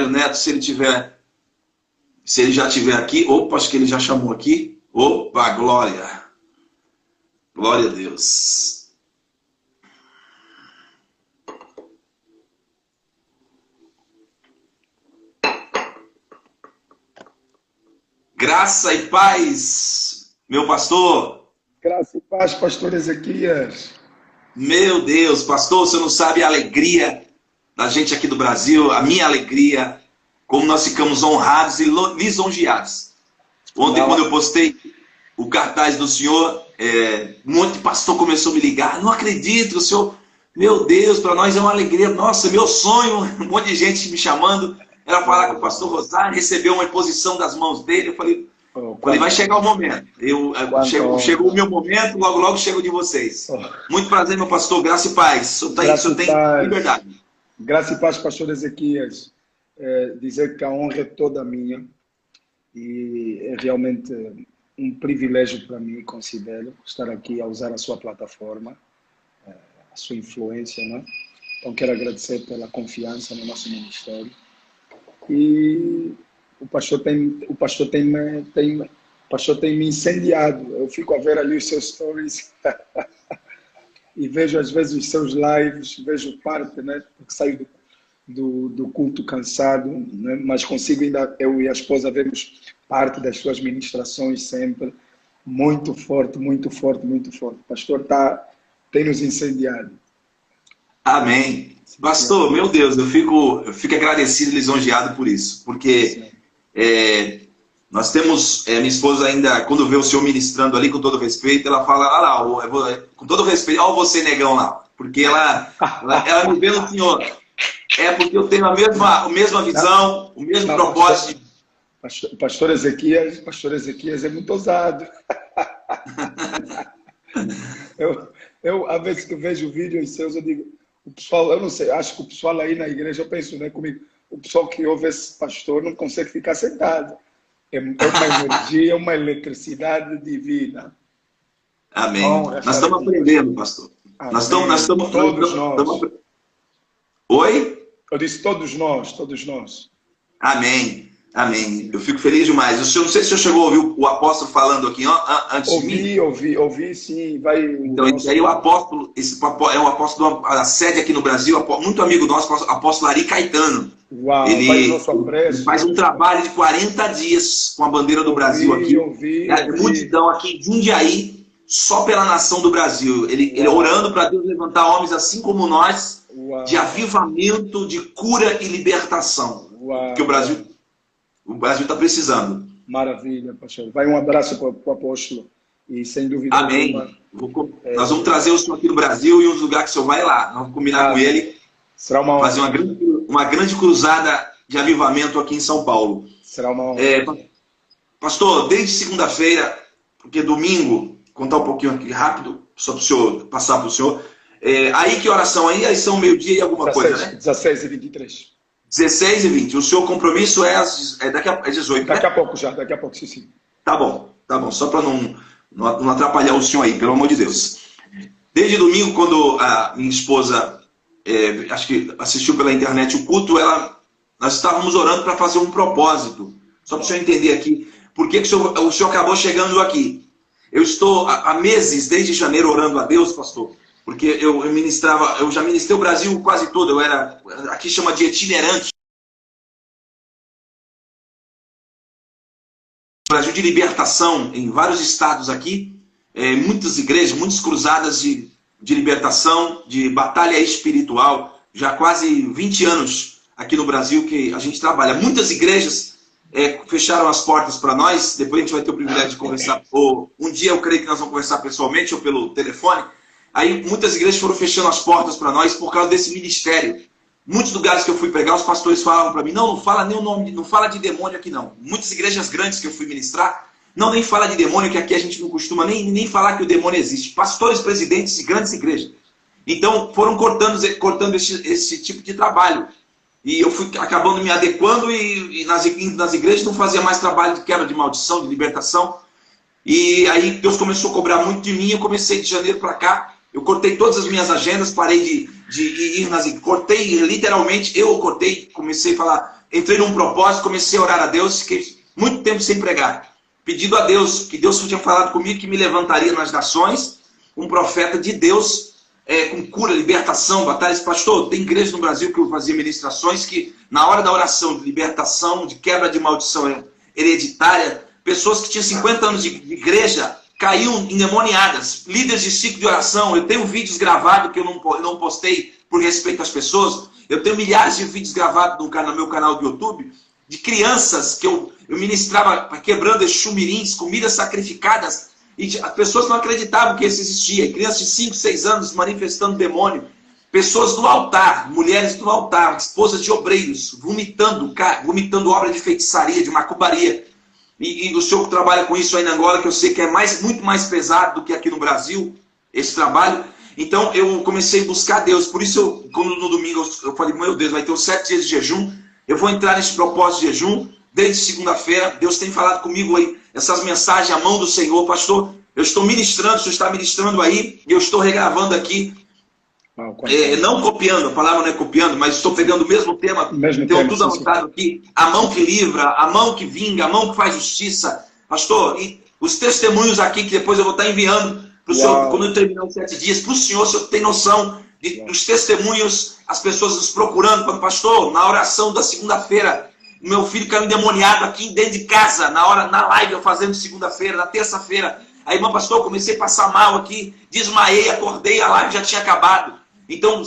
missionário Neto, se ele já estiver aqui. Opa, acho que ele já chamou aqui. Opa, glória. Glória a Deus. Graça e paz, meu pastor. Graça e paz, pastor Ezequias. Meu Deus, pastor, você não sabe a alegria da gente aqui do Brasil, a minha alegria, como nós ficamos honrados e lisonjeados. Ontem, quando eu postei o cartaz do senhor, um monte de pastor começou a me ligar. Não acredito, o senhor, meu Deus, para nós é uma alegria. Nossa, meu sonho, um monte de gente me chamando, era falar com o pastor Rosário, receber uma imposição das mãos dele. Eu falei, vai chegar o momento. Chegou o meu momento, logo, logo chego de vocês. Muito prazer, meu pastor, graça e paz. O senhor tem liberdade. Graça e paz, pastor Ezequias. Dizer que a honra é toda minha e é realmente um privilégio para mim, considero, estar aqui a usar a sua plataforma, a sua influência, né? Então quero agradecer pela confiança no nosso ministério. E o pastor tem me incendiado. Eu fico a ver ali os seus stories e vejo às vezes os seus lives, vejo parte, né? Porque saio do culto cansado, né? Mas consigo ainda, eu e a esposa, vemos parte das suas ministrações sempre. Muito forte, muito forte, muito forte. O pastor tem nos incendiado. Amém. Pastor, meu Deus, eu fico agradecido e lisonjeado por isso, porque nós temos, minha esposa ainda, quando vê o senhor ministrando ali, com todo respeito, ela fala, com todo respeito, olha você negão lá, porque ela me vê no senhor. Porque eu tenho a mesma visão, o mesmo propósito. Pastor Ezequias é muito ousado. eu, às vezes que eu vejo vídeos seus, eu digo, o pessoal, eu não sei, acho que o pessoal aí na igreja, eu penso, né, comigo, o pessoal que ouve esse pastor não consegue ficar sentado. É uma energia, uma eletricidade divina. Amém. Nós estamos aprendendo, pastor. Amém. Nós estamos todos nós. Oi? Eu disse todos nós. Amém. Amém. Eu fico feliz demais. Não sei se o senhor chegou a ouvir o apóstolo falando aqui antes de mim. Ouvi, sim. Então, aí o apóstolo, é um apóstolo da sede aqui no Brasil, muito amigo nosso, apóstolo Ari Caetano. Uau, ele faz um trabalho de 40 dias com a bandeira do Brasil aqui. Multidão aqui em Jundiaí, só pela nação do Brasil. Ele orando para Deus levantar homens assim como nós, de avivamento, de cura e libertação. Que o Brasil está precisando. Maravilha, pastor. Vai um abraço para o apóstolo. E sem dúvida Amém. Nós vamos trazer o senhor aqui no Brasil e os lugares que o senhor vai lá. Nós vamos combinar com ele. Será uma honra. Fazer uma grande cruzada de avivamento aqui em São Paulo. Será uma honra. Pastor, desde segunda-feira, porque domingo, contar um pouquinho aqui rápido, só para o senhor passar para o senhor. Aí que oração aí? Aí são meio-dia e alguma 16, coisa, né? 16h23. 16h20. O seu compromisso é daqui a 18, daqui né? a pouco já, daqui a pouco, sim. Tá bom. Só para não atrapalhar o senhor aí, pelo amor de Deus. Desde domingo, quando a minha esposa, acho que assistiu pela internet o culto, nós estávamos orando para fazer um propósito. Só para o senhor entender aqui, por que o senhor acabou chegando aqui. Eu estou há meses, desde janeiro, orando a Deus, pastor. Porque eu já ministrei o Brasil quase todo, aqui chama de itinerante. Brasil de libertação em vários estados aqui, muitas igrejas, muitas cruzadas de libertação, de batalha espiritual, já quase 20 anos aqui no Brasil que a gente trabalha. Muitas igrejas fecharam as portas para nós, depois a gente vai ter o privilégio de conversar, ou um dia eu creio que nós vamos conversar pessoalmente ou pelo telefone. Aí muitas igrejas foram fechando as portas para nós por causa desse ministério. Muitos lugares que eu fui pregar, os pastores falavam para mim, não fala nem o nome, não fala de demônio aqui não. Muitas igrejas grandes que eu fui ministrar, nem fala de demônio, que aqui a gente não costuma nem falar que o demônio existe. Pastores, presidentes de grandes igrejas. Então foram cortando esse tipo de trabalho. E eu fui acabando me adequando e nas igrejas não fazia mais trabalho de quebra de maldição, de libertação. E aí Deus começou a cobrar muito de mim, eu comecei de janeiro para cá Eu cortei todas as minhas agendas, parei de ir cortei, literalmente, eu cortei, comecei a falar, entrei num propósito, comecei a orar a Deus, fiquei muito tempo sem pregar, pedindo a Deus, que Deus tinha falado comigo, que me levantaria nas nações, um profeta de Deus, com cura, libertação, batalhas. Pastor, tem igreja no Brasil que eu fazia ministrações que, na hora da oração de libertação, de quebra de maldição hereditária, pessoas que tinham 50 anos de igreja caíam endemoniadas, líderes de ciclo de oração. Eu tenho vídeos gravados que eu não postei por respeito às pessoas. Eu tenho milhares de vídeos gravados no meu canal do YouTube de crianças que eu ministrava quebrando chumirins, comidas sacrificadas, e as pessoas não acreditavam que isso existia. Crianças de 5, 6 anos manifestando demônio. Pessoas do altar, mulheres do altar, esposas de obreiros, vomitando obra de feitiçaria, de macumbaria. E o senhor que trabalha com isso aí na Angola, que eu sei que é muito mais pesado do que aqui no Brasil, esse trabalho. Então eu comecei a buscar Deus. Por isso, quando no domingo eu falei, meu Deus, vai ter os 7 dias de jejum. Eu vou entrar nesse propósito de jejum. Desde segunda-feira, Deus tem falado comigo aí, essas mensagens, a mão do Senhor. Pastor, eu estou ministrando, o senhor está ministrando aí, e eu estou regravando aqui. Não copiando, a palavra não é copiando, mas estou pegando o mesmo tema, tenho tudo anotado aqui. A mão que livra, a mão que vinga, a mão que faz justiça. Pastor, e os testemunhos aqui, que depois eu vou estar enviando para o senhor, quando eu terminar os 7 dias, para o senhor tem noção dos testemunhos, as pessoas nos procurando, falando, pastor, na oração da segunda-feira, meu filho caiu endemoniado aqui dentro de casa, na live eu fazendo segunda-feira, na terça-feira. Aí, irmão, pastor, eu comecei a passar mal aqui, desmaiei, acordei, a live já tinha acabado. Então,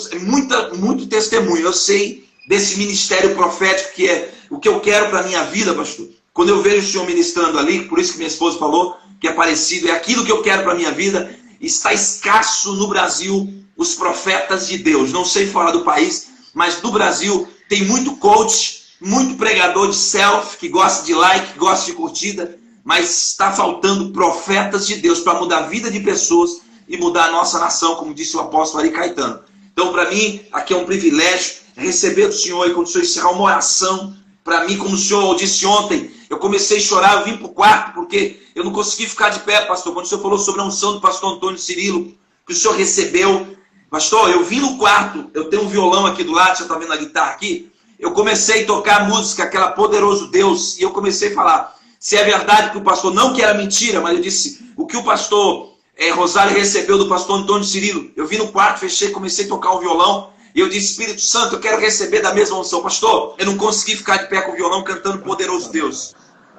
muito testemunho. Eu sei desse ministério profético que é o que eu quero para a minha vida, pastor. Quando eu vejo o senhor ministrando ali, por isso que minha esposa falou que é parecido, é aquilo que eu quero para a minha vida. Está escasso no Brasil os profetas de Deus. Não sei fora do país, mas no Brasil tem muito coach, muito pregador de selfie, que gosta de like, que gosta de curtida, mas está faltando profetas de Deus para mudar a vida de pessoas e mudar a nossa nação, como disse o apóstolo Ari Caetano. Então, para mim, aqui é um privilégio receber do Senhor, e quando o Senhor encerrar uma oração, para mim, como o Senhor disse ontem, eu comecei a chorar, eu vim para o quarto, porque eu não consegui ficar de pé, pastor. Quando o Senhor falou sobre a unção do pastor Antônio Cirilo, que o Senhor recebeu, pastor, eu vim no quarto, eu tenho um violão aqui do lado, você está vendo a guitarra aqui, eu comecei a tocar a música, aquela Poderoso Deus, e eu comecei a falar, se é verdade que o pastor, não que era mentira, mas eu disse, o que o pastor Rosário recebeu do pastor Antônio Cirilo, eu vim no quarto, fechei, comecei a tocar o violão, e eu disse, Espírito Santo, eu quero receber da mesma unção. Pastor, eu não consegui ficar de pé com o violão cantando Poderoso Deus.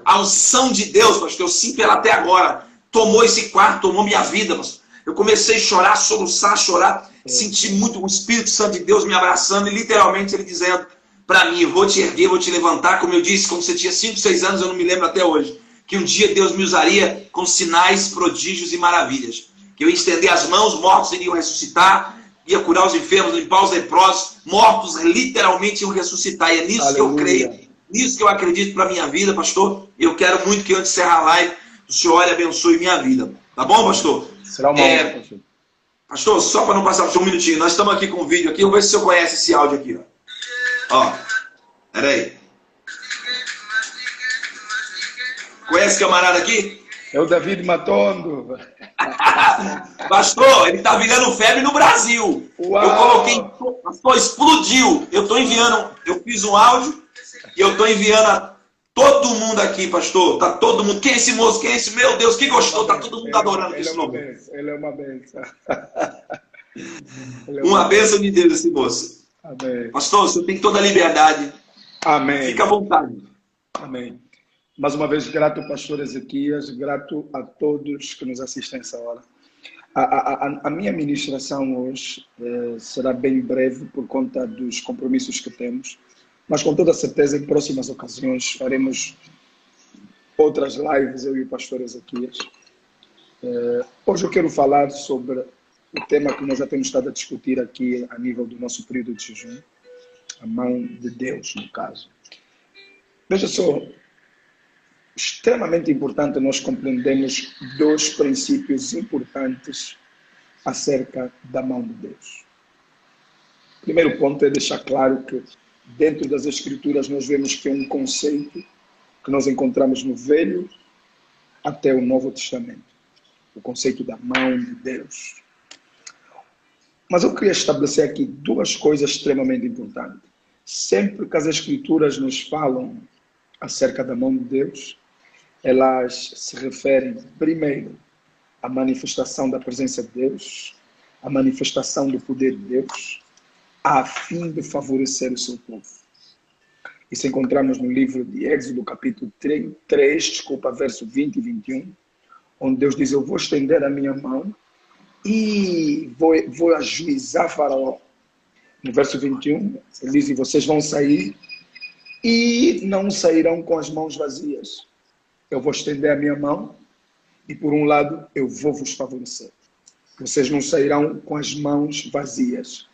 A unção de Deus, pastor, eu sinto ela até agora, tomou esse quarto, tomou minha vida, pastor. Eu comecei a chorar, soluçar, chorar, senti muito o Espírito Santo de Deus me abraçando, e literalmente ele dizendo para mim, vou te erguer, vou te levantar, como eu disse, como você tinha 5, 6 anos, eu não me lembro até hoje, que um dia Deus me usaria com sinais, prodígios e maravilhas. Que eu ia estender as mãos, mortos iriam ressuscitar, ia curar os enfermos, limpar os leprosos, mortos literalmente iam ressuscitar. E é nisso que eu creio, nisso que eu acredito para a minha vida, pastor. Eu quero muito que antes de encerrar a live, o Senhor olhe e abençoe minha vida. Tá bom, pastor? Será uma honra, pastor. Pastor, só para não passar por um minutinho, nós estamos aqui com um vídeo aqui, vamos ver se o senhor conhece esse áudio aqui, ó. Peraí. Conhece esse camarada aqui? É o David Matondo. Pastor, ele tá virando febre no Brasil. Uau. Eu coloquei, pastor, explodiu. Eu tô enviando, eu fiz um áudio e eu tô enviando a todo mundo aqui, pastor. Tá todo mundo. Quem é esse moço? Quem é esse? Meu Deus, que gostou. Tá todo mundo adorando esse nome. Ele é uma benção. Uma bênção de Deus esse moço. Amém. Pastor, você tem toda a liberdade. Amém. Fica à vontade. Amém. Mais uma vez, grato, pastor Ezequias, grato a todos que nos assistem essa hora. A minha ministração hoje será bem breve por conta dos compromissos que temos, mas com toda certeza em próximas ocasiões faremos outras lives, eu e o pastor Ezequias. Hoje eu quero falar sobre o tema que nós já temos estado a discutir aqui a nível do nosso período de jejum, a mão de Deus, no caso. Veja só, extremamente importante nós compreendermos 2 princípios importantes acerca da mão de Deus. O primeiro ponto é deixar claro que dentro das Escrituras nós vemos que é um conceito que nós encontramos no Velho até o Novo Testamento. O conceito da mão de Deus. Mas eu queria estabelecer aqui duas coisas extremamente importantes. Sempre que as Escrituras nos falam acerca da mão de Deus, elas se referem, primeiro, à manifestação da presença de Deus, à manifestação do poder de Deus, a fim de favorecer o seu povo. Isso encontramos no livro de Êxodo, capítulo 3, verso 20 e 21, onde Deus diz: eu vou estender a minha mão e vou ajuizar Faraó. No verso 21, ele diz: e vocês vão sair e não sairão com as mãos vazias. Eu vou estender a minha mão e, por um lado, eu vou vos favorecer. Vocês não sairão com as mãos vazias.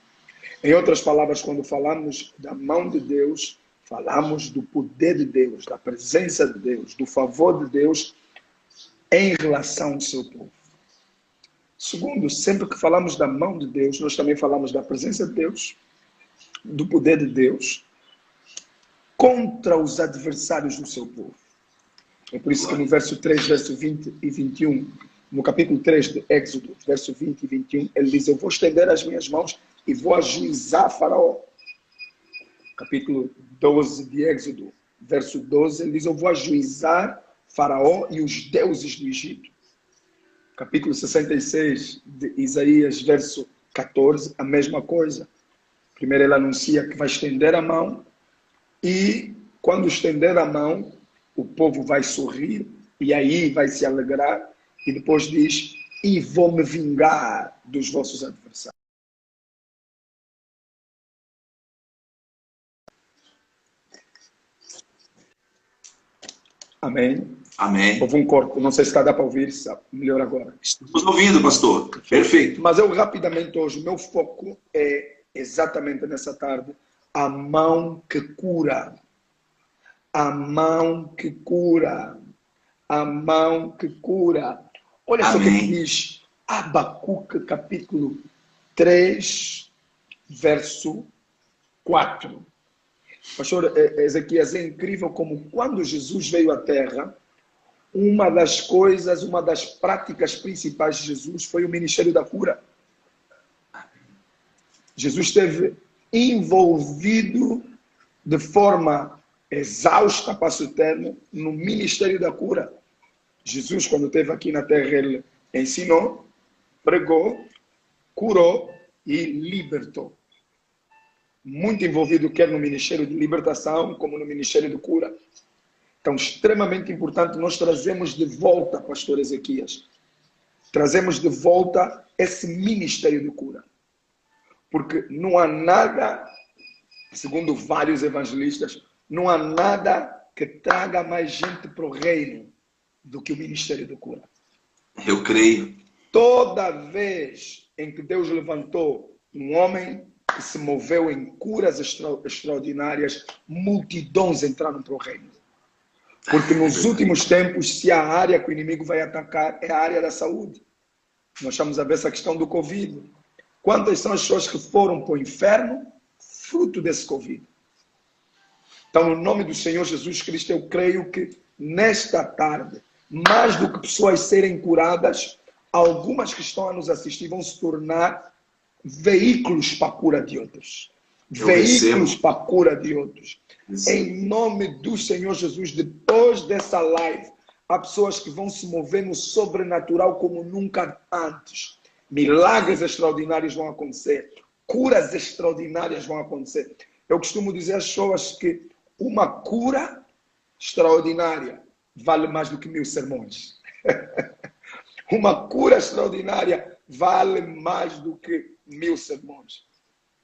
Em outras palavras, quando falamos da mão de Deus, falamos do poder de Deus, da presença de Deus, do favor de Deus em relação ao seu povo. Segundo, sempre que falamos da mão de Deus, nós também falamos da presença de Deus, do poder de Deus, contra os adversários do seu povo. É por isso que no verso 3, verso 20 e 21, no capítulo 3 de Êxodo, verso 20 e 21, ele diz: eu vou estender as minhas mãos e vou ajuizar Faraó. Capítulo 12 de Êxodo, verso 12, ele diz: eu vou ajuizar Faraó e os deuses do Egito. Capítulo 66 de Isaías, verso 14, a mesma coisa. Primeiro ele anuncia que vai estender a mão e, quando estender a mão, o povo vai sorrir e aí vai se alegrar, e depois diz: e vou me vingar dos vossos adversários. Amém? Amém. Houve um corte, não sei se dá para ouvir, melhor agora. Estamos ouvindo, pastor. Perfeito. Mas eu rapidamente hoje, o meu foco é exatamente nessa tarde, a mão que cura. A mão que cura. A mão que cura. Olha só o que diz Abacuque, capítulo 3, verso 4. Pastor Ezequias, é incrível como quando Jesus veio à Terra, uma das coisas, uma das práticas principais de Jesus foi o ministério da cura. Jesus esteve envolvido de forma exausta, passo eterno, no ministério da cura. Jesus, quando esteve aqui na Terra, ele ensinou, pregou, curou e libertou. Muito envolvido quer no ministério de libertação, como no ministério de cura. Então, extremamente importante, nós trazemos de volta, pastor Ezequias, trazemos de volta esse ministério de cura. Porque não há nada, segundo vários evangelistas, não há nada que traga mais gente para o reino do que o ministério de cura. Eu creio. Toda vez em que Deus levantou um homem que se moveu em curas extraordinárias, multidões entraram para o reino. Porque nos últimos tempos, se a área que o inimigo vai atacar é a área da saúde. Nós estamos a ver essa questão do Covid. Quantas são as pessoas que foram para o inferno fruto desse Covid? Então, no nome do Senhor Jesus Cristo, eu creio que nesta tarde, mais do que pessoas serem curadas, algumas que estão a nos assistir vão se tornar veículos para a cura de outros. Veículos para a cura de outros. Em nome do Senhor Jesus, depois dessa live, há pessoas que vão se mover no sobrenatural como nunca antes. Milagres extraordinários vão acontecer. Curas extraordinárias vão acontecer. Eu costumo dizer às pessoas que uma cura extraordinária vale mais do que 1000 sermões. Uma cura extraordinária vale mais do que 1000 sermões.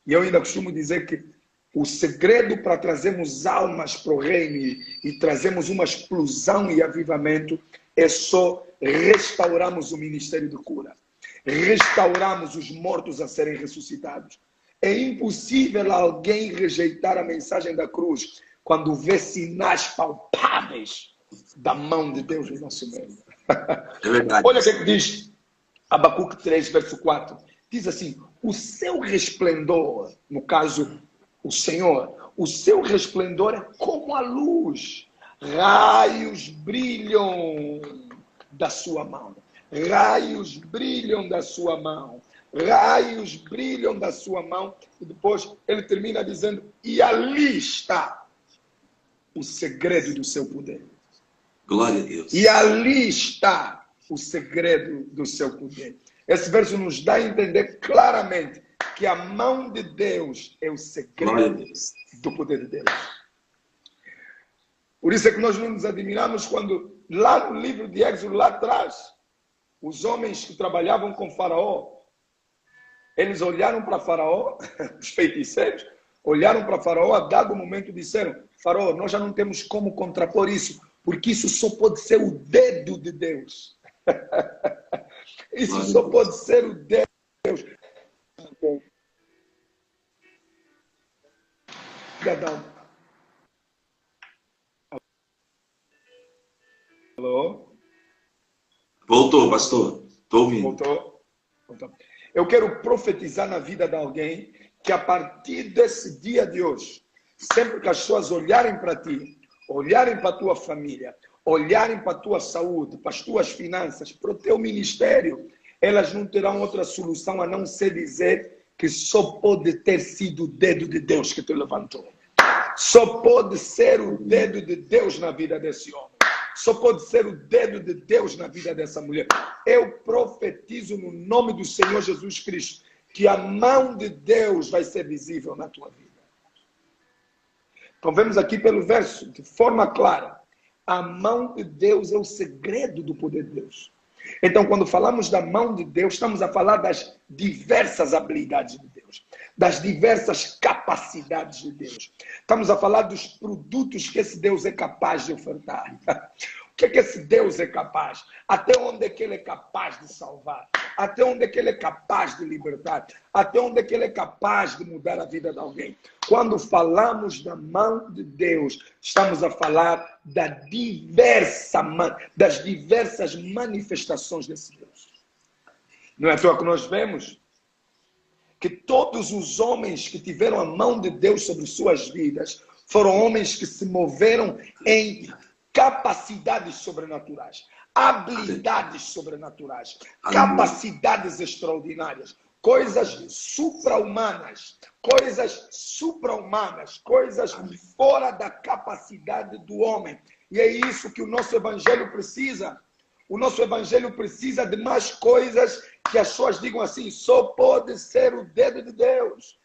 E eu ainda costumo dizer que o segredo para trazermos almas para o reino e trazermos uma explosão e avivamento é só restaurarmos o ministério de cura. Restaurarmos os mortos a serem ressuscitados. É impossível alguém rejeitar a mensagem da cruz quando vê sinais palpáveis da mão de Deus no nosso meio. É verdade. Olha o que diz Abacuque 3, verso 4. Diz assim: o seu resplendor, no caso, o Senhor, o seu resplendor é como a luz. Raios brilham da sua mão. Raios brilham da sua mão. raios brilham da sua mão. E depois ele termina dizendo, e ali está o segredo do seu poder. Glória a Deus. E ali está o segredo do seu poder. Esse verso nos dá a entender claramente que a mão de Deus é o segredo do poder de Deus. Por isso é que nós não nos admiramos quando, lá no livro de Êxodo, lá atrás, os homens que trabalhavam com Faraó, eles olharam para Faraó, os feiticeiros, olharam para Faraó, a dado momento disseram, Faraó, nós já não temos como contrapor isso, porque isso só pode ser o dedo de Deus. Isso só pode ser o dedo de Deus. Alô? Voltou, pastor. Estou ouvindo. Voltou? Eu quero profetizar na vida de alguém que a partir desse dia de hoje, sempre que as pessoas olharem para ti, olharem para a tua família, olharem para a tua saúde, para as tuas finanças, para o teu ministério, elas não terão outra solução a não ser dizer que só pode ter sido o dedo de Deus que te levantou. Só pode ser o dedo de Deus na vida desse homem. Só pode ser o dedo de Deus na vida dessa mulher. Eu profetizo no nome do Senhor Jesus Cristo que a mão de Deus vai ser visível na tua vida. Então vemos aqui pelo verso, de forma clara, a mão de Deus é o segredo do poder de Deus. Então, quando falamos da mão de Deus, estamos a falar das diversas habilidades de Deus, das diversas capacidades de Deus. Estamos a falar dos produtos que esse Deus é capaz de ofertar. O que é que esse Deus é capaz? Até onde é que ele é capaz de salvar? Até onde é que ele é capaz de libertar? Até onde é que ele é capaz de mudar a vida de alguém? Quando falamos da mão de Deus, estamos a falar das diversas manifestações desse Deus. Não é à toa que nós vemos que todos os homens que tiveram a mão de Deus sobre suas vidas foram homens que se moveram em capacidades sobrenaturais, habilidades sobrenaturais, capacidades extraordinárias, coisas supra-humanas, coisas fora da capacidade do homem. E é isso que o nosso evangelho precisa. O nosso evangelho precisa de mais coisas que as pessoas digam assim, só pode ser o dedo de Deus.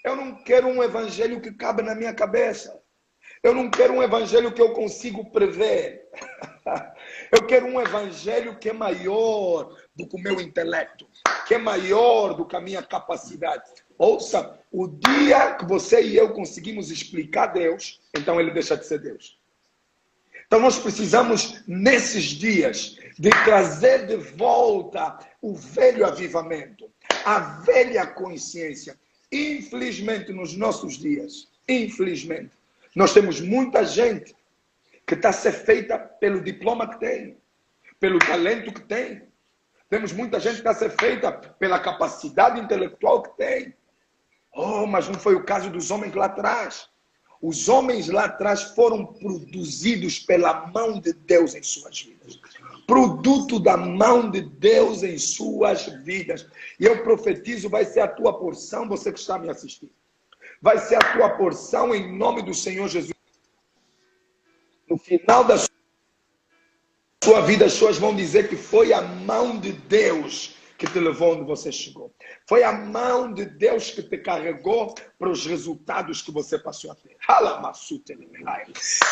Eu não quero um evangelho que cabe na minha cabeça. Eu não quero um evangelho que eu consigo prever. Eu quero um evangelho que é maior do que o meu intelecto, que é maior do que a minha capacidade. Ouça, o dia que você e eu conseguimos explicar Deus, então ele deixa de ser Deus. Então nós precisamos, nesses dias, de trazer de volta o velho avivamento, a velha consciência. Infelizmente, nos nossos dias, infelizmente, nós temos muita gente que está a ser feita pelo diploma que tem, pelo talento que tem. Temos muita gente que está a ser feita pela capacidade intelectual que tem. Oh, mas não foi o caso dos homens lá atrás. Os homens lá atrás foram produzidos pela mão de Deus em suas vidas. Produto da mão de Deus em suas vidas. E eu profetizo, vai ser a tua porção, você que está me assistindo. Vai ser a tua porção em nome do Senhor Jesus. No final da sua vida, as pessoas vão dizer que foi a mão de Deus que te levou onde você chegou. Foi a mão de Deus que te carregou para os resultados que você passou a ter.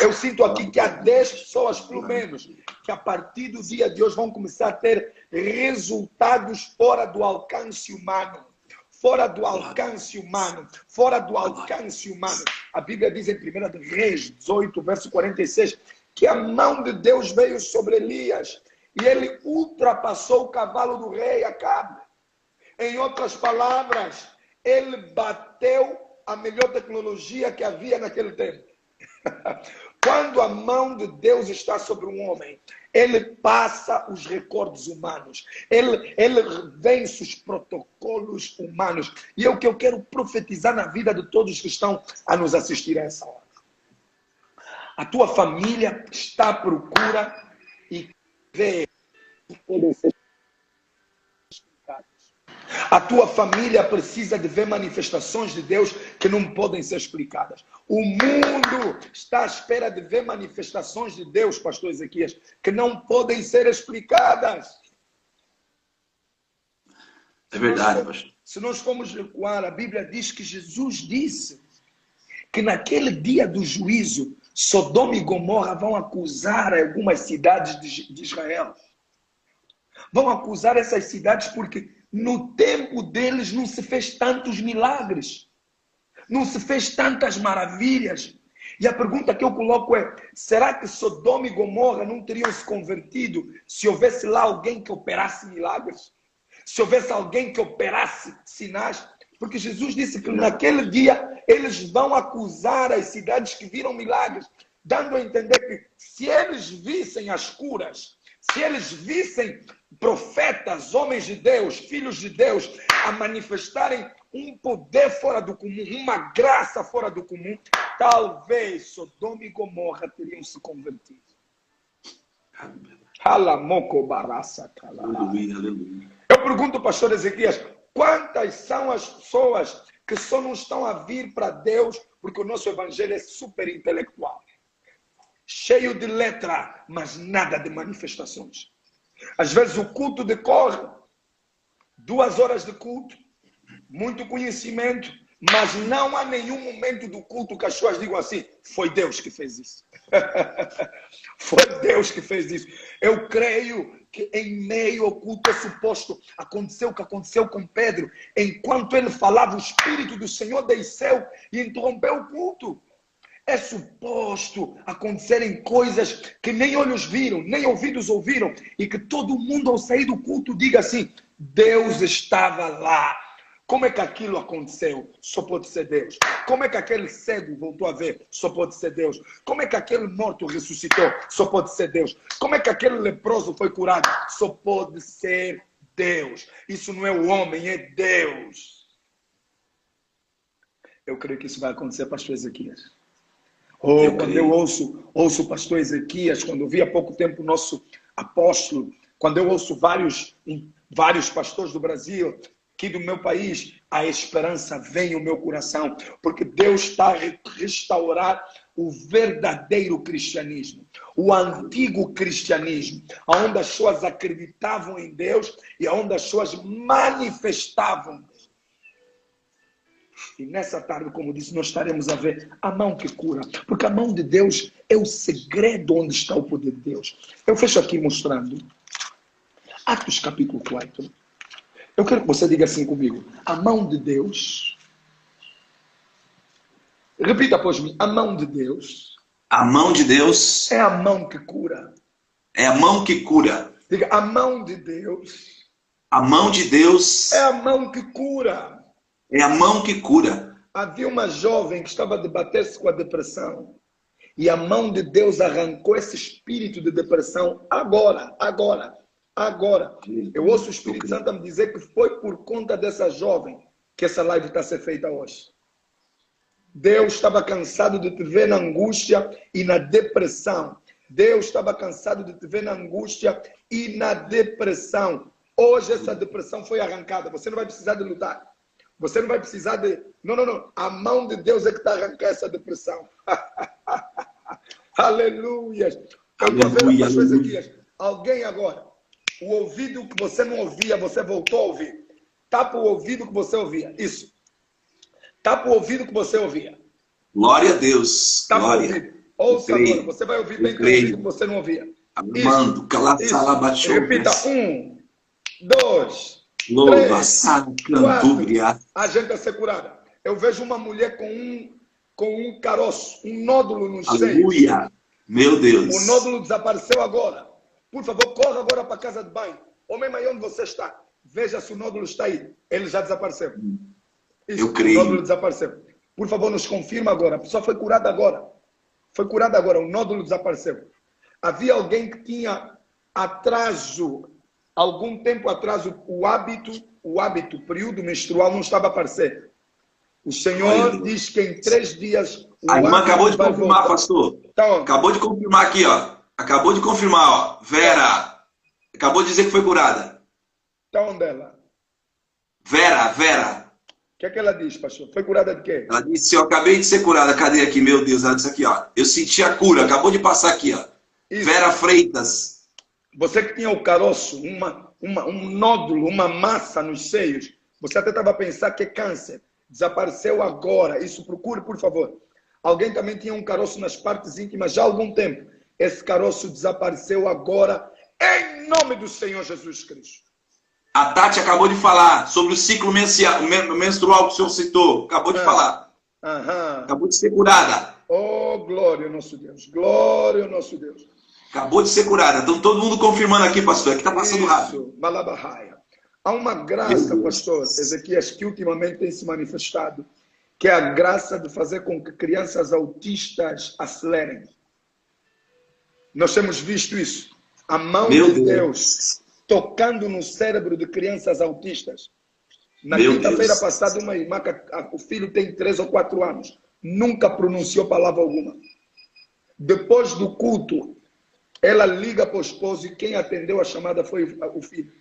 Eu sinto aqui que há 10 pessoas, pelo menos, que a partir do dia de hoje vão começar a ter resultados fora do alcance humano. Fora do alcance humano. Fora do alcance humano. A Bíblia diz em 1 Reis 18, verso 46, que a mão de Deus veio sobre Elias e ele ultrapassou o cavalo do rei Acabe. Em outras palavras, ele bateu a melhor tecnologia que havia naquele tempo. Quando a mão de Deus está sobre um homem, ele passa os recordes humanos. Ele vence os protocolos humanos. E é o que eu quero profetizar na vida de todos que estão a nos assistir a essa hora. A tua família está à procura e vê que podem ser explicados. A tua família precisa de ver manifestações de Deus que não podem ser explicadas. O mundo está à espera de ver manifestações de Deus, pastor Ezequias, que não podem ser explicadas. É verdade, pastor. Se nós formos recuar, a Bíblia diz que Jesus disse que naquele dia do juízo, Sodoma e Gomorra vão acusar algumas cidades de Israel. Vão acusar essas cidades porque no tempo deles não se fez tantos milagres. Não se fez tantas maravilhas. E a pergunta que eu coloco é, será que Sodoma e Gomorra não teriam se convertido se houvesse lá alguém que operasse milagres? Se houvesse alguém que operasse sinais? Porque Jesus disse que naquele dia eles vão acusar as cidades que viram milagres, dando a entender que se eles vissem as curas, se eles vissem profetas, homens de Deus, filhos de Deus, a manifestarem um poder fora do comum, uma graça fora do comum, talvez Sodoma e Gomorra teriam se convertido. Aleluia, aleluia. Eu pergunto, pastor Ezequias, quantas são as pessoas que só não estão a vir para Deus porque o nosso evangelho é super intelectual, cheio de letra, mas nada de manifestações. Às vezes o culto decorre 2 horas de culto, muito conhecimento, mas não há nenhum momento do culto que as pessoas digam assim, foi Deus que fez isso. Foi Deus que fez isso. Eu creio que em meio ao culto é suposto acontecer o que aconteceu com Pedro. Enquanto ele falava, o Espírito do Senhor desceu e interrompeu o culto. É suposto acontecerem coisas que nem olhos viram, nem ouvidos ouviram, e que todo mundo ao sair do culto diga assim, Deus estava lá. Como é que aquilo aconteceu? Só pode ser Deus. Como é que aquele cego voltou a ver? Só pode ser Deus. Como é que aquele morto ressuscitou? Só pode ser Deus. Como é que aquele leproso foi curado? Só pode ser Deus. Isso não é o homem, é Deus. Eu creio que isso vai acontecer, pastor Ezequias. Quando eu ouço o pastor Ezequias, quando eu vi há pouco tempo o nosso apóstolo, quando eu ouço vários pastores do Brasil, aqui do meu país, a esperança vem ao meu coração, porque Deus está a restaurar o verdadeiro cristianismo, o antigo cristianismo, onde as pessoas acreditavam em Deus e onde as pessoas manifestavam Deus. E nessa tarde, como disse, nós estaremos a ver a mão que cura, porque a mão de Deus é o segredo onde está o poder de Deus. Eu fecho aqui mostrando Atos capítulo 4. Eu quero que você diga assim comigo. A mão de Deus. Repita após mim. A mão de Deus. A mão de Deus. É a mão que cura. É a mão que cura. Diga, a mão de Deus. A mão de Deus. É a mão que cura. É a mão que cura. Havia uma jovem que estava a debater-se com a depressão. E a mão de Deus arrancou esse espírito de depressão agora. Eu ouço o Espírito Santo a me dizer que foi por conta dessa jovem que essa live está a ser feita hoje. Deus estava cansado de te ver na angústia e na depressão. Deus estava cansado de te ver na angústia e na depressão. Hoje essa depressão foi arrancada. Você não vai precisar de lutar. Você não vai precisar de... Não. A mão de Deus é que está a arrancar essa depressão. Aleluia. Eu estou vendo as coisas aqui. Alguém agora... O ouvido que você não ouvia, você voltou a ouvir. Tapa o ouvido que você ouvia. Isso. Tapa o ouvido que você ouvia. Glória a Deus. Tapa Glória. o ouvido. Ouça agora. Você vai ouvir bem claramente que você não ouvia. Amando. Isso. Repita. 1, 2, Louva, 3, 4. A gente vai ser curada. Eu vejo uma mulher com um caroço, um nódulo no seio. Aleluia. Meu Deus. O nódulo desapareceu agora. Por favor, corra agora para a casa de banho. Homem maior, onde você está? Veja se o nódulo está aí. Ele já desapareceu. Isso, eu creio. O nódulo desapareceu. Por favor, nos confirma agora. A pessoa foi curada agora. Foi curada agora. O nódulo desapareceu. Havia alguém que tinha atraso, algum tempo atrás, o hábito, período menstrual não estava a aparecer. O Senhor diz que em 3 dias... A irmã acabou de confirmar, voltar. Pastor. Então, acabou de confirmar aqui, ó. Acabou de confirmar, ó. Vera. Acabou de dizer que foi curada. Tá onde ela? Vera. O que é que ela diz, pastor? Foi curada de quê? Ela disse, eu acabei de ser curada. Cadê aqui, meu Deus? Ela disse aqui, ó. Eu senti a cura, acabou de passar aqui, ó. Isso. Vera Freitas. Você que tinha o caroço, um nódulo, uma massa nos seios, você até estava a pensar que é câncer. Desapareceu agora. Isso, procure, por favor. Alguém também tinha um caroço nas partes íntimas já há algum tempo. Esse caroço desapareceu agora, em nome do Senhor Jesus Cristo. A Tati acabou de falar sobre o ciclo menstrual que o senhor citou. Acabou de falar. Acabou de ser curada. Oh, glória ao nosso Deus. Glória ao nosso Deus. Acabou de ser curada. Então todo mundo confirmando aqui, pastor. É que está passando rápido. Malabarraia. Há uma graça, pastor Ezequias, que ultimamente tem se manifestado, que é a graça de fazer com que crianças autistas acelerem. Nós temos visto isso. A mão de Deus tocando no cérebro de crianças autistas. Na quinta-feira passada, uma irmã, o filho tem 3 ou 4 anos, nunca pronunciou palavra alguma. Depois do culto, ela liga para o esposo e quem atendeu a chamada foi o filho.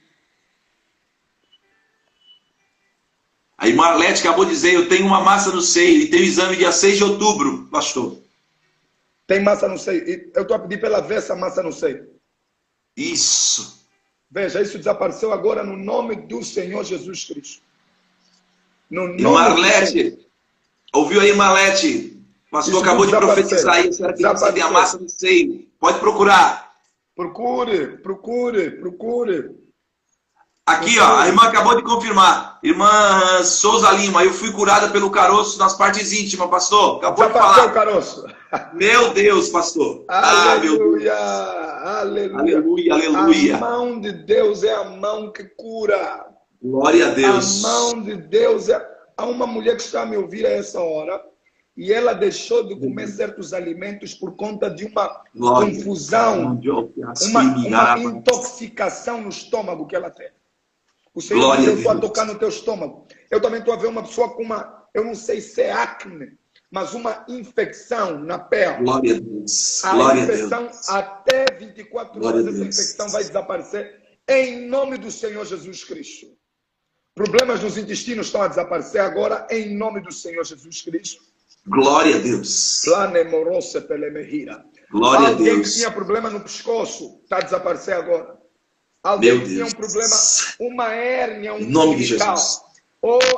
A irmã Arlete acabou de dizer, eu tenho uma massa no seio e tenho exame dia 6 de outubro, pastor. Tem massa no seio. Eu estou a pedir para ela ver essa massa no seio. Isso. Veja, isso desapareceu agora no nome do Senhor Jesus Cristo. Irmã Arlete, ouviu aí, irmã Arlete? O pastor acabou de profetizar aí, a senhora que tem a massa no seio. Pode procurar. Procure. Aqui, ó, a irmã acabou de confirmar. Irmã Souza Lima, eu fui curada pelo caroço nas partes íntimas, pastor. Acabou de falar. O caroço. Meu Deus, pastor. Aleluia, aleluia. A mão de Deus é a mão que cura. Glória a Deus. A mão de Deus é... Há uma mulher que está a me ouvir a essa hora e ela deixou de comer certos alimentos por conta de uma confusão, uma intoxicação no estômago que ela tem. O Senhor diz, eu estou a tocar no teu estômago. Eu também estou a ver uma pessoa com eu não sei se é acne, mas uma infecção na pele. Glória a Deus. A infecção, até 24 horas, essa infecção vai desaparecer em nome do Senhor Jesus Cristo. Problemas nos intestinos estão a desaparecer agora em nome do Senhor Jesus Cristo. Glória a Deus. Glória a Deus. Alguém que tinha problema no pescoço está a desaparecer agora. Alguém que tinha um problema, uma hérnia umbilical. Em nome de Jesus.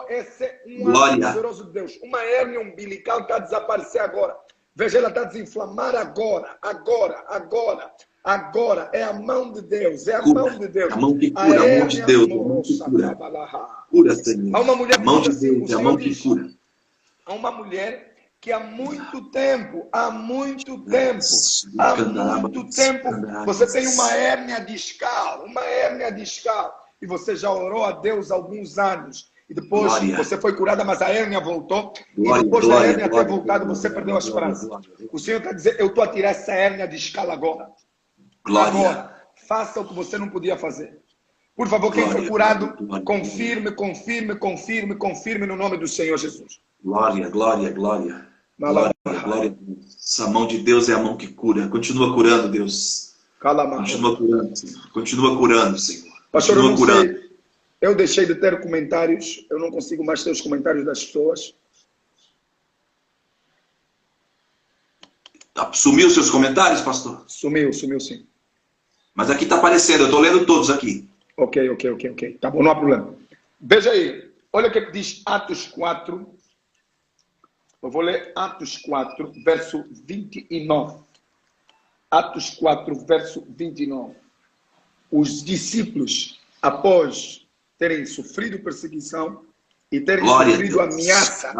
Esse é um ato poderoso de Deus. Uma hérnia umbilical está a desaparecer agora. Veja, ela está a desinflamar agora. Agora. É a mão de Deus. É a mão de Deus. A mão que cura, a mão de Deus. A mão que cura. Cura, Senhor. Há uma mulher a mão de Deus, a mão que cura. Há uma mulher que há muito tempo, você tem uma hérnia discal, e você já orou a Deus há alguns anos, e depois você foi curada, mas a hérnia voltou, e depois da hérnia ter voltado, você perdeu a esperança. O Senhor está dizendo, eu estou a tirar essa hérnia discal agora. Agora, faça o que você não podia fazer. Por favor, quem foi curado, confirme no nome do Senhor Jesus. Glória. Glória. Essa mão de Deus é a mão que cura. Continua curando, Deus. Continua curando, Senhor. Pastor, eu deixei de ter comentários. Eu não consigo mais ter os comentários das pessoas. Sumiu seus comentários, pastor? Sumiu sim. Mas aqui está aparecendo, eu estou lendo todos aqui. Ok. Tá bom, não há problema. Veja aí. Olha o que diz Atos 4. Eu vou ler Atos 4, verso 29. Atos 4, verso 29. Os discípulos, após terem sofrido perseguição e terem sofrido ameaça,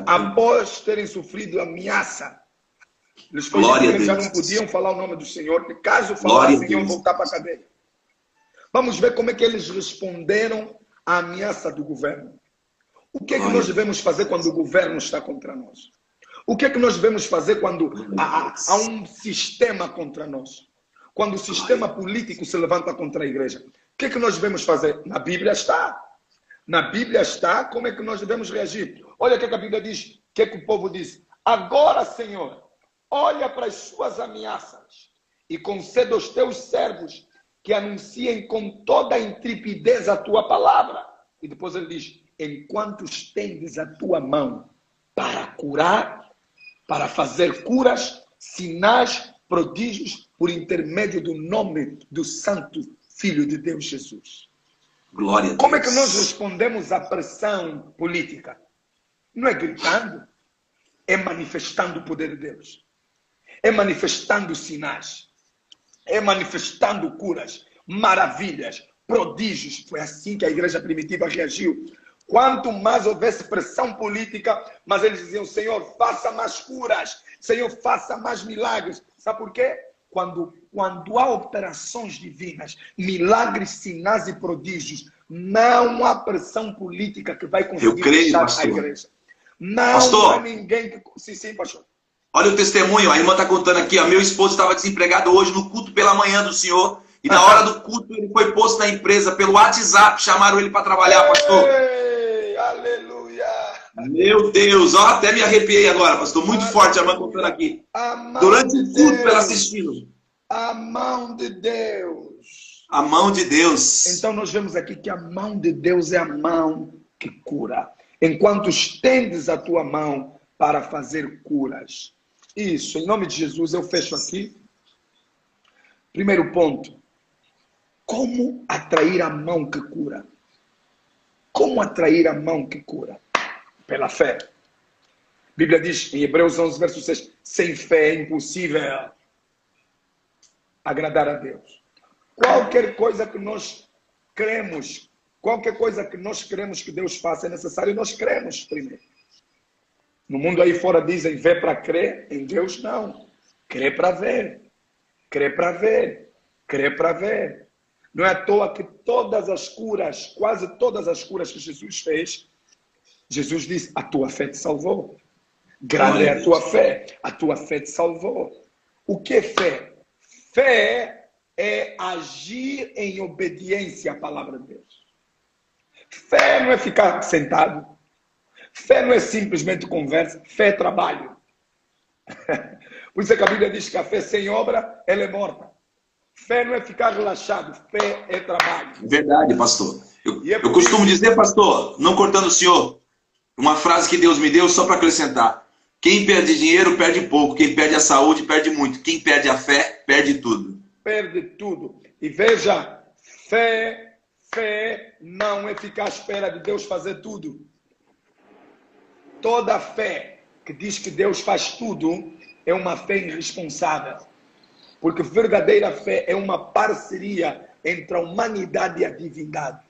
após terem sofrido ameaça, eles já não podiam falar o nome do Senhor, porque caso falassem, iam voltar para a cadeia. Vamos ver como é que eles responderam à ameaça do governo. O que é que nós devemos fazer quando o governo está contra nós? O que é que nós devemos fazer quando há um sistema contra nós? Quando o sistema político se levanta contra a igreja? O que é que nós devemos fazer? Na Bíblia está. Na Bíblia está como é que nós devemos reagir. Olha o que a Bíblia diz. O que é que o povo diz? Agora, Senhor, olha para as suas ameaças e conceda aos teus servos que anunciem com toda a intrepidez a tua palavra. E depois ele diz, enquanto estendes a tua mão para curar, para fazer curas, sinais, prodígios, por intermédio do nome do Santo Filho de Deus Jesus. Glória a Deus. Como é que nós respondemos à pressão política? Não é gritando, é manifestando o poder de Deus. É manifestando sinais. É manifestando curas, maravilhas, prodígios. Foi assim que a igreja primitiva reagiu. Quanto mais houvesse pressão política, mas eles diziam, Senhor, faça mais curas. Senhor, faça mais milagres. Sabe por quê? Quando há operações divinas, milagres, sinais e prodígios, não há pressão política que vai conseguir fechar a igreja. Não, pastor, há ninguém que... Sim, pastor. Olha o testemunho, a irmã está contando aqui, ó, meu esposo estava desempregado hoje no culto pela manhã do senhor, e na hora do culto ele foi posto na empresa pelo WhatsApp, chamaram ele para trabalhar, pastor. Ei, aleluia! Meu Deus, ó, até me arrepiei agora, pastor, muito forte a irmã contando aqui. Durante o culto ela assistindo. A mão de Deus. A mão de Deus. Então nós vemos aqui que a mão de Deus é a mão que cura. Enquanto estendes a tua mão para fazer curas. Isso, em nome de Jesus, eu fecho aqui. Primeiro ponto. Como atrair a mão que cura? Como atrair a mão que cura? Pela fé. A Bíblia diz em Hebreus 11, verso 6, sem fé é impossível agradar a Deus. Qualquer coisa que nós cremos, qualquer coisa que nós queremos que Deus faça, é necessário nós cremos primeiro. No mundo aí fora dizem, vê para crer, em Deus não. Crê para ver. Crê para ver. Crê para ver. Não é à toa que todas as curas, quase todas as curas que Jesus fez, Jesus disse, a tua fé te salvou. Grande é a tua fé te salvou. O que é fé? Fé é agir em obediência à palavra de Deus. Fé não é ficar sentado. Fé não é simplesmente conversa, fé é trabalho. Por isso é que a Bíblia diz que a fé sem obra, ela é morta. Fé não é ficar relaxado, fé é trabalho. Verdade, pastor. Eu costumo dizer, pastor, não cortando o senhor, uma frase que Deus me deu só para acrescentar. Quem perde dinheiro, perde pouco. Quem perde a saúde, perde muito. Quem perde a fé, perde tudo. Perde tudo. E veja, fé não é ficar à espera de Deus fazer tudo. Toda fé que diz que Deus faz tudo é uma fé irresponsável. Porque verdadeira fé é uma parceria entre a humanidade e a divindade.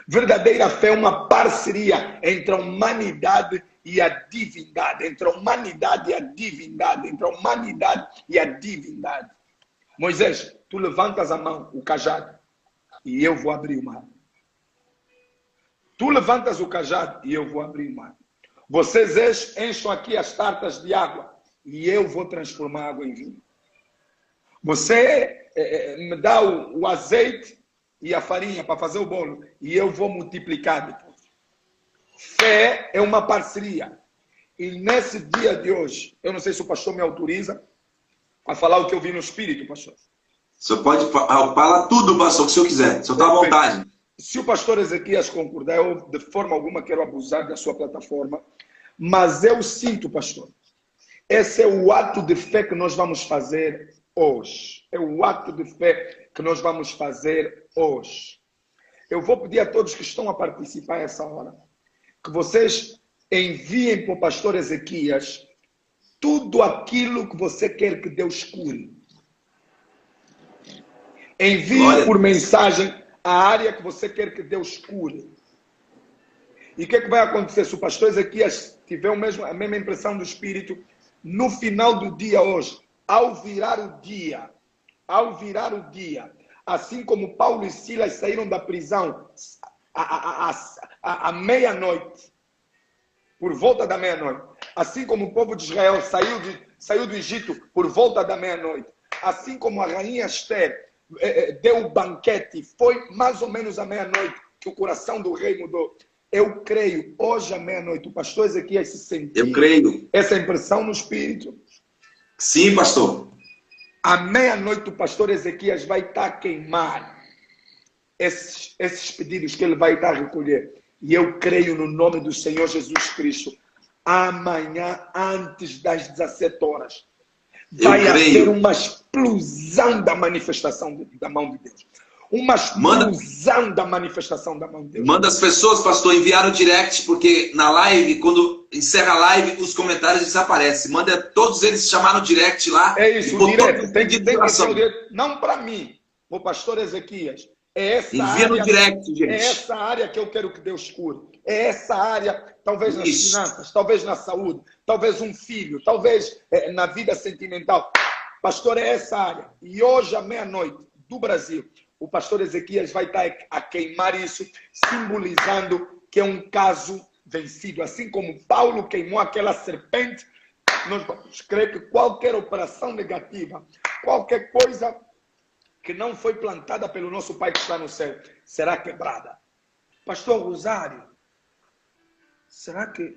Verdadeira fé é uma parceria entre a humanidade e a divindade. Entre a humanidade e a divindade. Entre a humanidade e a divindade. Moisés, tu levantas a mão, o cajado, e eu vou abrir o mar. Tu levantas o cajado e eu vou abrir o mar. Vocês enchem aqui as tartas de água e eu vou transformar a água em vinho. Você me dá o azeite e a farinha para fazer o bolo e eu vou multiplicar depois. Fé é uma parceria. E nesse dia de hoje, eu não sei se o pastor me autoriza a falar o que eu vi no Espírito, pastor. O senhor pode falar tudo, pastor, o que o senhor quiser. O senhor está à vontade. Se o pastor Ezequias concordar, eu de forma alguma quero abusar da sua plataforma, mas eu sinto, pastor, esse é o ato de fé que nós vamos fazer hoje. É o ato de fé que nós vamos fazer hoje. Eu vou pedir a todos que estão a participar essa hora, que vocês enviem para o pastor Ezequias tudo aquilo que você quer que Deus cure. Envie por mensagem a área que você quer que Deus cure. E o que vai acontecer? Se o pastor Ezequias tiver a mesma impressão do Espírito, no final do dia hoje, ao virar o dia, assim como Paulo e Silas saíram da prisão à meia-noite, por volta da meia-noite, assim como o povo de Israel saiu do Egito por volta da meia-noite, assim como a rainha Esther deu o banquete, foi mais ou menos à meia-noite que o coração do rei mudou. Eu creio, hoje à meia-noite, o pastor Ezequias se sentiu. Eu creio. Essa impressão no Espírito. Sim, pastor. À meia-noite, o pastor Ezequias vai estar a queimar esses pedidos que ele vai estar a recolher. E eu creio no nome do Senhor Jesus Cristo. Amanhã, antes das 17 horas, vai haver uma explosão da manifestação da mão de Deus. Uma explosão da manifestação da mão de Deus. Manda as pessoas, pastor, enviar no direct, porque na live, quando encerra a live, os comentários desaparecem. Manda todos eles chamar no direct lá. É isso, o direct. Tem que ser o direct. Não para mim, o pastor Ezequias. É essa área, no direct, gente. É essa área que eu quero que Deus cure. É essa área, talvez nas finanças, talvez na saúde, talvez um filho, talvez na vida sentimental. Pastor, é essa área. E hoje, à meia-noite, do Brasil, o pastor Ezequias vai estar a queimar isso, simbolizando que é um caso vencido. Assim como Paulo queimou aquela serpente, nós vamos crer que qualquer operação negativa, qualquer coisa que não foi plantada pelo nosso Pai que está no céu, será quebrada. Pastor Rosário, será que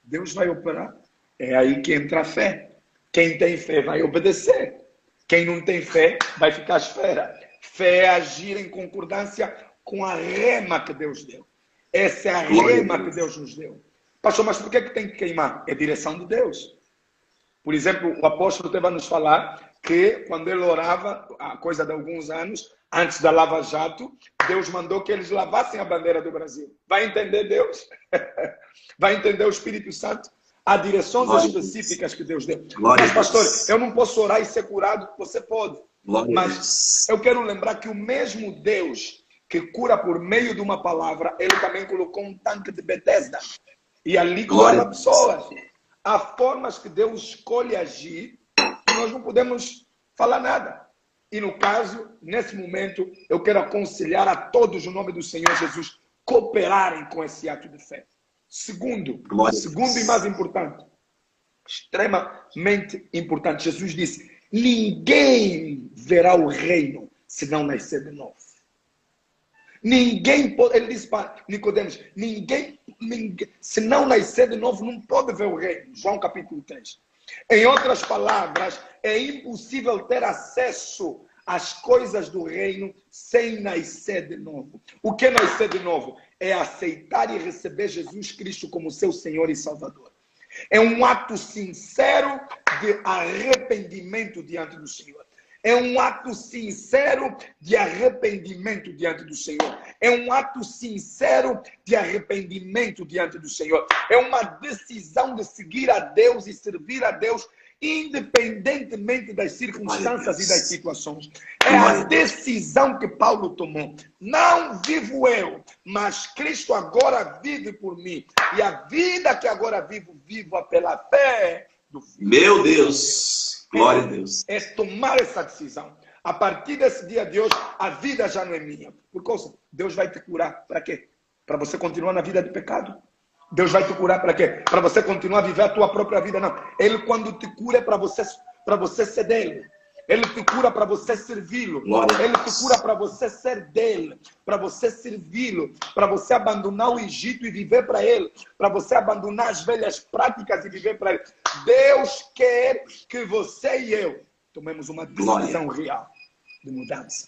Deus vai operar? É aí que entra a fé. Quem tem fé vai obedecer. Quem não tem fé vai ficar à espera. Fé é agir em concordância com a rema que Deus deu. Essa é a rema que Deus nos deu. Pastor, mas por que tem que queimar? É direção de Deus. Por exemplo, o apóstolo teve a nos falar que quando ele orava, há coisa de alguns anos, antes da Lava Jato, Deus mandou que eles lavassem a bandeira do Brasil. Vai entender Deus? Vai entender o Espírito Santo? Há direções específicas que Deus deu. Mas, pastor, eu não posso orar e ser curado. Você pode. Mas eu quero lembrar que o mesmo Deus que cura por meio de uma palavra, ele também colocou um tanque de Betesda. E ali curava pessoas. Há formas que Deus escolhe agir e nós não podemos falar nada. E no caso, nesse momento, eu quero aconselhar a todos, no nome do Senhor Jesus, cooperarem com esse ato de fé. Segundo e mais importante, extremamente importante, Jesus disse: ninguém verá o reino se não nascer de novo. Ninguém pode, ele disse para Nicodemos, ninguém, se não nascer de novo, não pode ver o reino. João capítulo 3. Em outras palavras, é impossível ter acesso às coisas do reino sem nascer de novo. O que é nascer de novo? É aceitar e receber Jesus Cristo como seu Senhor e Salvador. É um ato sincero de arrependimento diante do Senhor. É um ato sincero de arrependimento diante do Senhor. É um ato sincero de arrependimento diante do Senhor. É uma decisão de seguir a Deus e servir a Deus, independentemente das circunstâncias e das situações. É a decisão que Paulo tomou. Não vivo eu, mas Cristo agora vive por mim. E a vida que agora vivo, vivo pela fé do Filho. Meu Deus! Glória a Deus. É tomar essa decisão. A partir desse dia de hoje, a vida já não é minha. Por causa, Deus vai te curar. Para quê? Para você continuar na vida de pecado? Deus vai te curar para quê? Para você continuar a viver a tua própria vida? Não. Ele, quando te cura, é para você ser dele. Ele te cura para você servi-lo. Ele te cura para você ser dele. Para você servi-lo. Para você abandonar o Egito e viver para ele. Para você abandonar as velhas práticas e viver para ele. Deus quer que você e eu tomemos uma decisão real de mudança.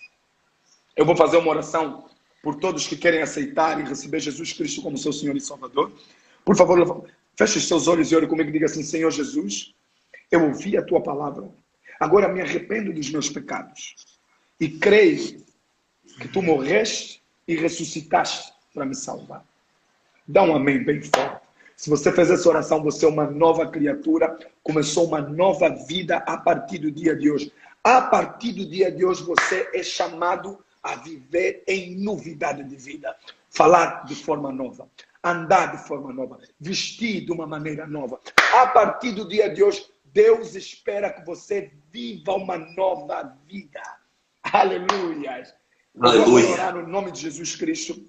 Eu vou fazer uma oração por todos que querem aceitar e receber Jesus Cristo como seu Senhor e Salvador. Por favor, feche os seus olhos e ore comigo e diga assim: Senhor Jesus, eu ouvi a tua palavra. Agora me arrependo dos meus pecados e creio que tu morreste e ressuscitaste para me salvar. Dá um amém bem forte. Se você fez essa oração, você é uma nova criatura, começou uma nova vida a partir do dia de hoje. A partir do dia de hoje, você é chamado a viver em novidade de vida. Falar de forma nova, andar de forma nova, vestir de uma maneira nova. A partir do dia de hoje, Deus espera que você viva uma nova vida. Aleluia. Eu vou orar no nome de Jesus Cristo,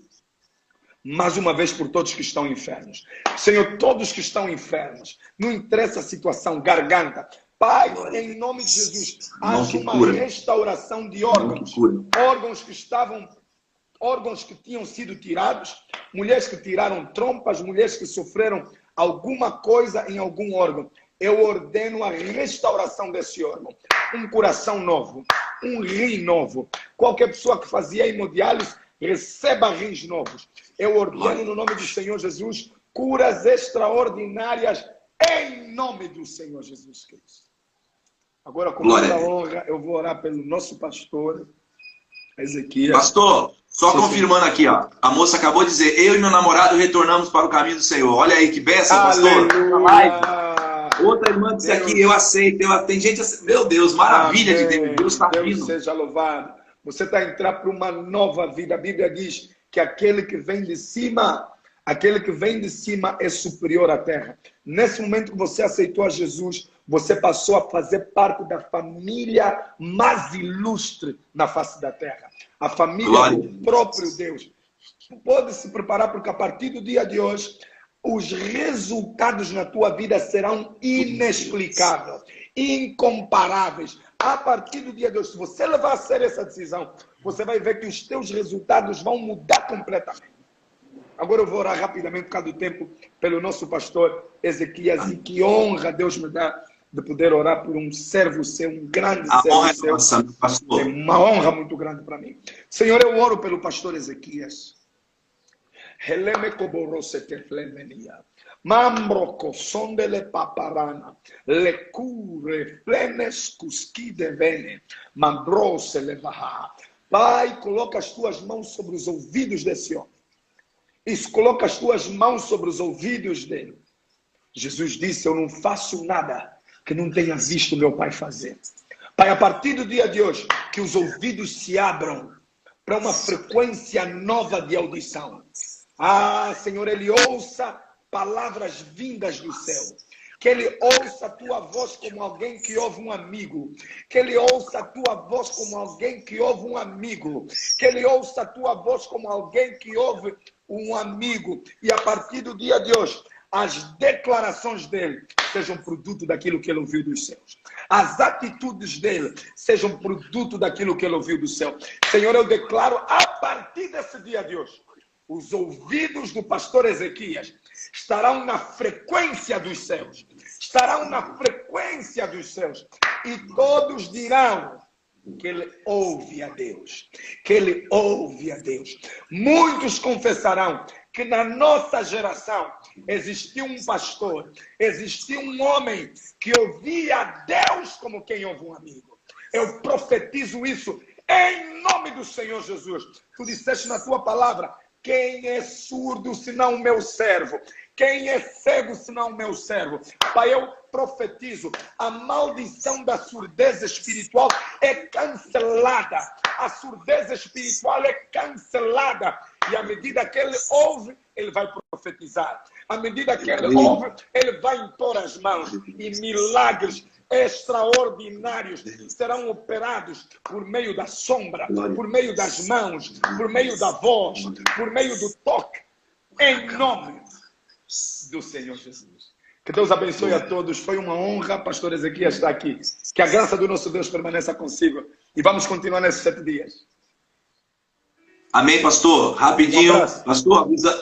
mais uma vez por todos que estão enfermos. Senhor, todos que estão enfermos, não interessa a situação, garganta. Pai, em nome de Jesus, haja uma restauração de órgãos. Órgãos que tinham sido tirados, mulheres que tiraram trompas, mulheres que sofreram alguma coisa em algum órgão. eu ordeno a restauração desse órgão. Um coração novo, um rim novo. Qualquer pessoa que fazia hemodiálise, receba rins novos. Eu ordeno no nome do Senhor Jesus, curas extraordinárias em nome do Senhor Jesus Cristo. Agora, com muita honra, eu vou orar pelo nosso pastor, Ezequias. Pastor, só confirmando aqui, ó. A moça acabou de dizer, eu e meu namorado retornamos para o caminho do Senhor. Olha aí que bênção, pastor. Outra irmã disse aqui, eu aceito. Tem gente assim, meu Deus, maravilha de Deus. Deus está vindo. Deus seja louvado. Você está entrando para uma nova vida. A Bíblia diz que aquele que vem de cima é superior à terra. Nesse momento que você aceitou a Jesus, você passou a fazer parte da família mais ilustre na face da terra. A família do próprio Deus. Pode se preparar, porque a partir do dia de hoje, os resultados na tua vida serão inexplicáveis, incomparáveis. A partir do dia de hoje, se você levar a sério essa decisão, você vai ver que os teus resultados vão mudar completamente. Agora eu vou orar rapidamente, por causa do tempo, pelo nosso pastor Ezequias, e que honra Deus me dá de poder orar por um servo seu, um grande servo seu. Pastor. É uma honra muito grande para mim. Senhor, eu oro pelo pastor Ezequias. Mambroco sondele paparana, le cure flenes cusquide vene, mambrose levaha. Pai, coloca as tuas mãos sobre os ouvidos desse homem. Isso, coloca as tuas mãos sobre os ouvidos dele. Jesus disse, eu não faço nada que não tenha visto meu Pai fazer. Pai, a partir do dia de hoje, que os ouvidos se abram para uma frequência nova de audição. Ah, Senhor, ele ouça palavras vindas do céu. Que ele ouça a tua voz como alguém que ouve um amigo. Que ele ouça a tua voz como alguém que ouve um amigo. Que ele ouça a tua voz como alguém que ouve um amigo. E a partir do dia de hoje, as declarações dele sejam produto daquilo que ele ouviu dos céus. As atitudes dele sejam produto daquilo que ele ouviu do céu. Senhor, eu declaro a partir desse dia de hoje, os ouvidos do pastor Ezequias estarão na frequência dos céus. Estarão na frequência dos céus. E todos dirão que ele ouve a Deus. Que ele ouve a Deus. Muitos confessarão que na nossa geração existiu um pastor, existiu um homem que ouvia a Deus como quem ouve um amigo. Eu profetizo isso em nome do Senhor Jesus. Tu disseste na tua palavra, quem é surdo senão o meu servo? Quem é cego senão o meu servo? Pai, eu profetizo, a maldição da surdez espiritual é cancelada. A surdez espiritual é cancelada. E à medida que ele ouve, ele vai profetizar. À medida que ele ouve, ele vai impor as mãos. E milagres extraordinários serão operados por meio da sombra, por meio das mãos, por meio da voz, por meio do toque. Em nome do Senhor Jesus. Que Deus abençoe a todos. Foi uma honra, pastor Ezequias, estar aqui. Que a graça do nosso Deus permaneça consigo. E vamos continuar nesses 7 dias. Amém, pastor. Rapidinho. Pastor, avisa,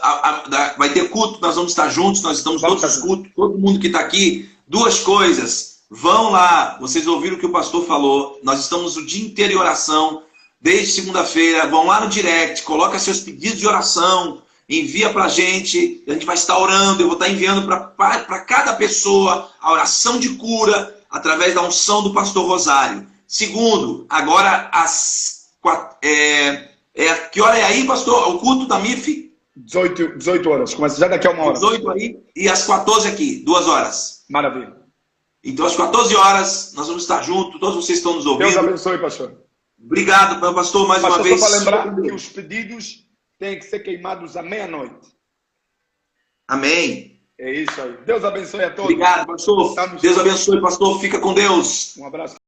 vai ter culto, nós vamos estar juntos, nós estamos todos os cultos, todo mundo que está aqui. 2 coisas. Vão lá, vocês ouviram o que o pastor falou. Nós estamos o dia inteiro em oração, desde segunda-feira. Vão lá no direct, coloca seus pedidos de oração, envia para a gente vai estar orando. Eu vou estar enviando para cada pessoa a oração de cura através da unção do pastor Rosário. Segundo, agora que hora é aí, pastor? O culto da MIF? 18 horas. Começa já daqui a 1 hora. 18 aí e às 14 aqui, 2 horas. Maravilha. Então, às 14 horas, nós vamos estar juntos. Todos vocês estão nos ouvindo. Deus abençoe, pastor. Obrigado, pastor, mais uma vez. Só para lembrar que os pedidos têm que ser queimados à meia-noite. Amém. É isso aí. Deus abençoe a todos. Obrigado, pastor. Deus abençoe, pastor. Fica com Deus. Um abraço.